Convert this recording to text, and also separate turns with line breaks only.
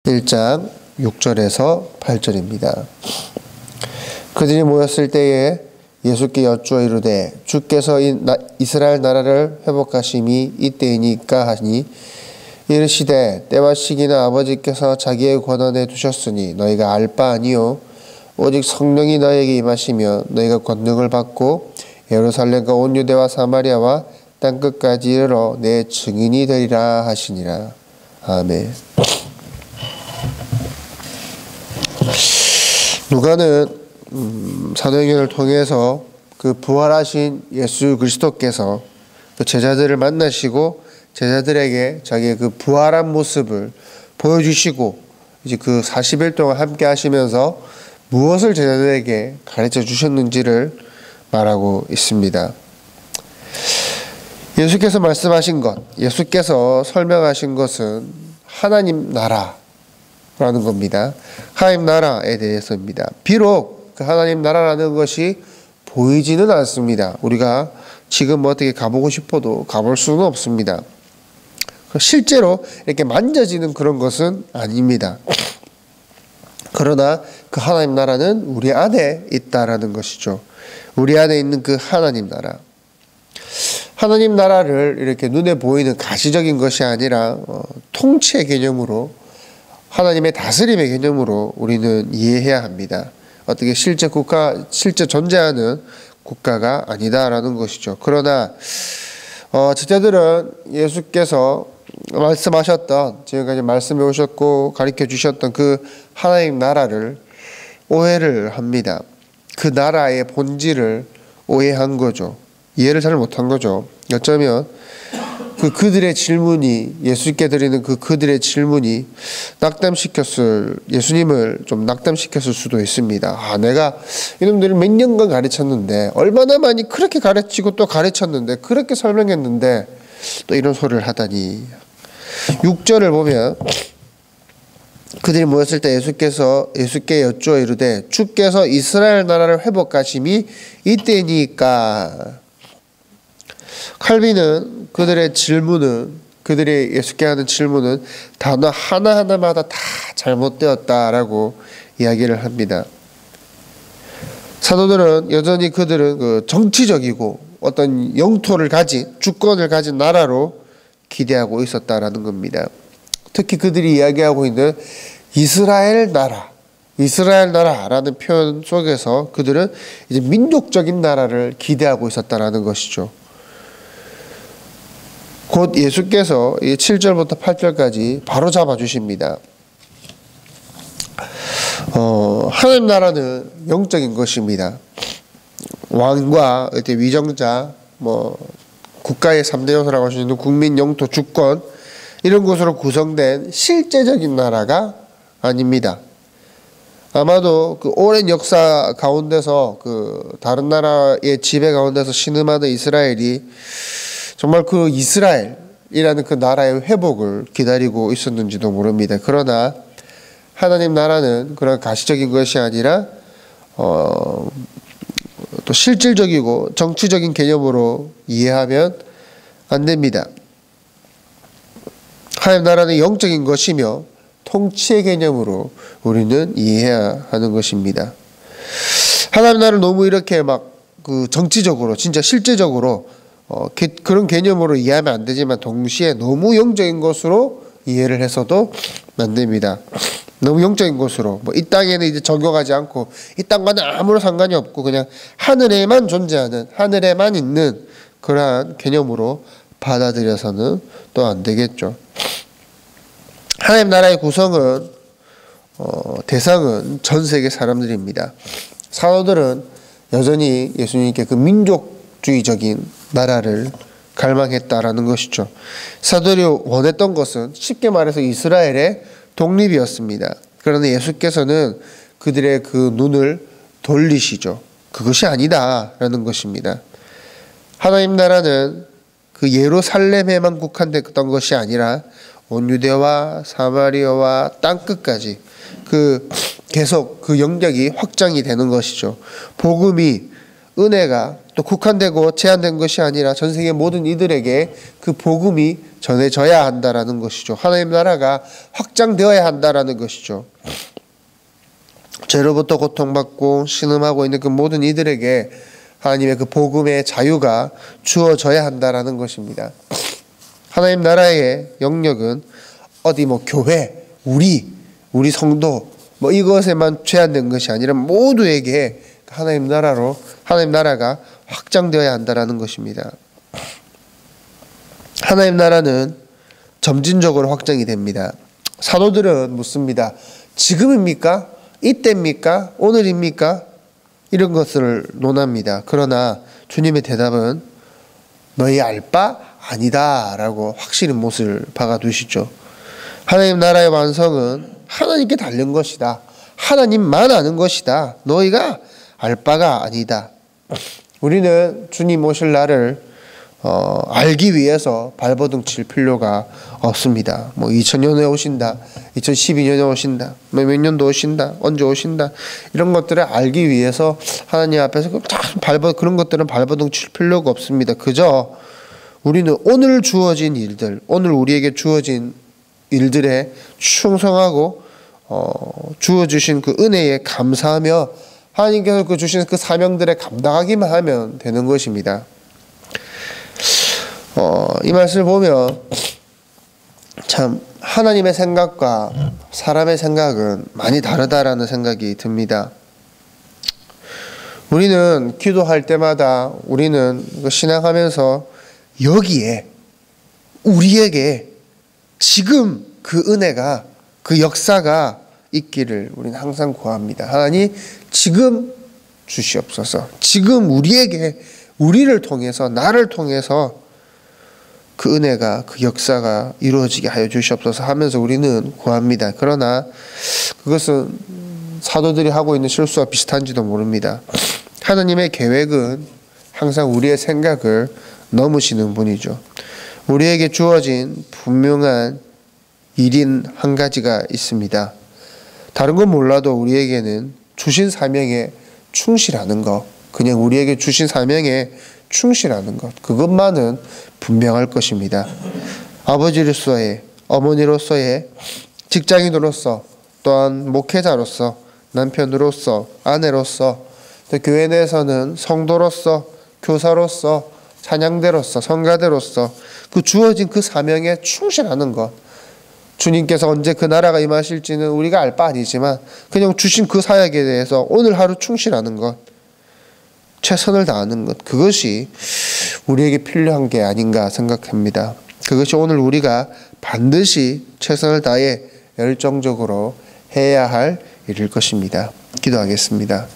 1장 6절에서 8절입니다. 그들이 모였을 때에 예수께 여쭈어 이르되 주께서 이스라엘 나라를 회복하심이 이때이니까 하니 이르시되 때와 시기는 아버지께서 자기의 권한에 두셨으니 너희가 알 바 아니요 오직 성령이 너희에게 임하시며 너희가 권능을 받고 예루살렘과 온 유대와 사마리아와 땅끝까지 이르러 내 증인이 되리라 하시니라. 아멘. 누가는 사도행전을 통해서 그 부활하신 예수 그리스도께서 그 제자들을 만나시고 제자들에게 자기의 그 부활한 모습을 보여주시고 이제 그 40일 동안 함께 하시면서 무엇을 제자들에게 가르쳐 주셨는지를 말하고 있습니다. 예수께서 말씀하신 것, 예수께서 설명하신 것은 하나님 나라라는 겁니다. 하나님 나라에 대해서입니다. 비록 그 하나님 나라라는 것이 보이지는 않습니다. 우리가 지금 어떻게 가보고 싶어도 가볼 수는 없습니다. 실제로 이렇게 만져지는 그런 것은 아닙니다. 그러나 그 하나님 나라는 우리 안에 있다라는 것이죠. 우리 안에 있는 그 하나님 나라. 하나님 나라를 이렇게 눈에 보이는 가시적인 것이 아니라 통치의 개념으로 하나님의 다스림의 개념으로 우리는 이해해야 합니다. 어떻게 실제 존재하는 국가가 아니다라는 것이죠. 그러나 제자들은 예수께서 말씀하셨던 지금까지 말씀해 오셨고 가르쳐 주셨던 그 하나님 나라를 오해를 합니다. 그 나라의 본질을 오해한 거죠. 이해를 잘 못한 거죠. 어쩌면 그들의 질문이 예수께 드리는 그들의 질문이 예수님을 좀 낙담시켰을 수도 있습니다. 내가 이놈들을 몇 년간 가르쳤는데 얼마나 많이 그렇게 가르치고 또 가르쳤는데 그렇게 설명했는데 또 이런 소리를 하다니. 6절을 보면 그들이 모였을 때 예수께 여쭈어 이르되 주께서 이스라엘 나라를 회복하심이 이때니까. 칼빈은 그들의 예수께 하는 질문은 단어 하나하나마다 다 잘못되었다라고 이야기를 합니다. 사도들은 여전히 그들은 그 정치적이고 어떤 영토를 가진 주권을 가진 나라로 기대하고 있었다라는 겁니다. 특히 그들이 이야기하고 있는 이스라엘 나라라는 표현 속에서 그들은 이제 민족적인 나라를 기대하고 있었다라는 것이죠. 곧 예수께서 7절부터 8절까지 바로 잡아주십니다. 하나님 나라는 영적인 것입니다. 왕과 위정자, 국가의 3대 요소라고 할 수 있는 국민, 영토, 주권 이런 것으로 구성된 실제적인 나라가 아닙니다. 아마도 그 오랜 역사 가운데서 그 다른 나라의 지배 가운데서 신음하는 이스라엘이 정말 그 이스라엘이라는 그 나라의 회복을 기다리고 있었는지도 모릅니다. 그러나 하나님 나라는 그런 가시적인 것이 아니라 또 실질적이고 정치적인 개념으로 이해하면 안 됩니다. 하나님 나라는 영적인 것이며 통치의 개념으로 우리는 이해해야 하는 것입니다. 하나님 나라를 너무 이렇게 그 정치적으로 진짜 실제적으로 그런 개념으로 이해하면 안 되지만 동시에 너무 영적인 것으로 이해를 해서도 안 됩니다. 너무 영적인 것으로 이 땅에는 이제 적용하지 않고 이 땅과는 아무런 상관이 없고 그냥 하늘에만 존재하는 하늘에만 있는 그러한 개념으로 받아들여서는 또 안 되겠죠. 하나님 나라의 구성은 대상은 전 세계 사람들입니다. 사도들은 여전히 예수님께 그 민족주의적인 나라를 갈망했다라는 것이죠. 사도들이 원했던 것은 쉽게 말해서 이스라엘의 독립이었습니다. 그러나 예수께서는 그들의 그 눈을 돌리시죠. 그것이 아니다라는 것입니다. 하나님 나라는 그 예루살렘에만 국한됐던 것이 아니라 온 유대와 사마리아와 땅끝까지 계속 그 영역이 확장이 되는 것이죠. 복음이 은혜가 또 국한되고 제한된 것이 아니라 전 세계 모든 이들에게 그 복음이 전해져야 한다라는 것이죠. 하나님 나라가 확장되어야 한다라는 것이죠. 죄로부터 고통받고 신음하고 있는 그 모든 이들에게 하나님의 그 복음의 자유가 주어져야 한다라는 것입니다. 하나님 나라의 영역은 어디 교회, 우리 성도 이것에만 제한된 것이 아니라 모두에게 하나님 나라가 확장되어야 한다라는 것입니다. 하나님 나라는 점진적으로 확장이 됩니다. 사도들은 묻습니다. 지금입니까? 이때입니까? 오늘입니까? 이런 것을 논합니다. 그러나 주님의 대답은 너희 알 바 아니다 라고 확실히 못을 박아두시죠. 하나님 나라의 완성은 하나님께 달린 것이다. 하나님만 아는 것이다. 너희가 알 바가 아니다. 우리는 주님 오실 날을 알기 위해서 발버둥 칠 필요가 없습니다. 2000년에 오신다, 2012년에 오신다, 몇 년도 오신다, 언제 오신다, 이런 것들을 알기 위해서 하나님 앞에서 그런 것들은 발버둥 칠 필요가 없습니다. 그저 우리는 오늘 주어진 일들, 오늘 우리에게 주어진 일들에 충성하고 주어주신 그 은혜에 감사하며 하나님께서 그 주신 그 사명들에 감당하기만 하면 되는 것입니다. 이 말씀을 보면 참 하나님의 생각과 사람의 생각은 많이 다르다라는 생각이 듭니다. 우리는 기도할 때마다 우리는 신앙하면서 여기에 우리에게 지금 그 은혜가 그 역사가 있기를 우리는 항상 구합니다. 하나님 지금 주시옵소서. 지금 우리에게 우리를 통해서 나를 통해서 그 은혜가 그 역사가 이루어지게 하여 주시옵소서 하면서 우리는 구합니다. 그러나 그것은 사도들이 하고 있는 실수와 비슷한지도 모릅니다. 하나님의 계획은 항상 우리의 생각을 넘으시는 분이죠. 우리에게 주어진 분명한 일인 한 가지가 있습니다. 다른 건 몰라도 우리에게는 주신 사명에 충실하는 것, 그냥 우리에게 주신 사명에 충실하는 것, 그것만은 분명할 것입니다. 아버지로서의, 어머니로서의, 직장인으로서, 또한 목회자로서, 남편으로서, 아내로서, 또 교회 내에서는 성도로서, 교사로서, 찬양대로서, 성가대로서 그 주어진 그 사명에 충실하는 것, 주님께서 언제 그 나라가 임하실지는 우리가 알 바 아니지만 그냥 주신 그 사역에 대해서 오늘 하루 충실하는 것, 최선을 다하는 것, 그것이 우리에게 필요한 게 아닌가 생각합니다. 그것이 오늘 우리가 반드시 최선을 다해 열정적으로 해야 할 일일 것입니다. 기도하겠습니다.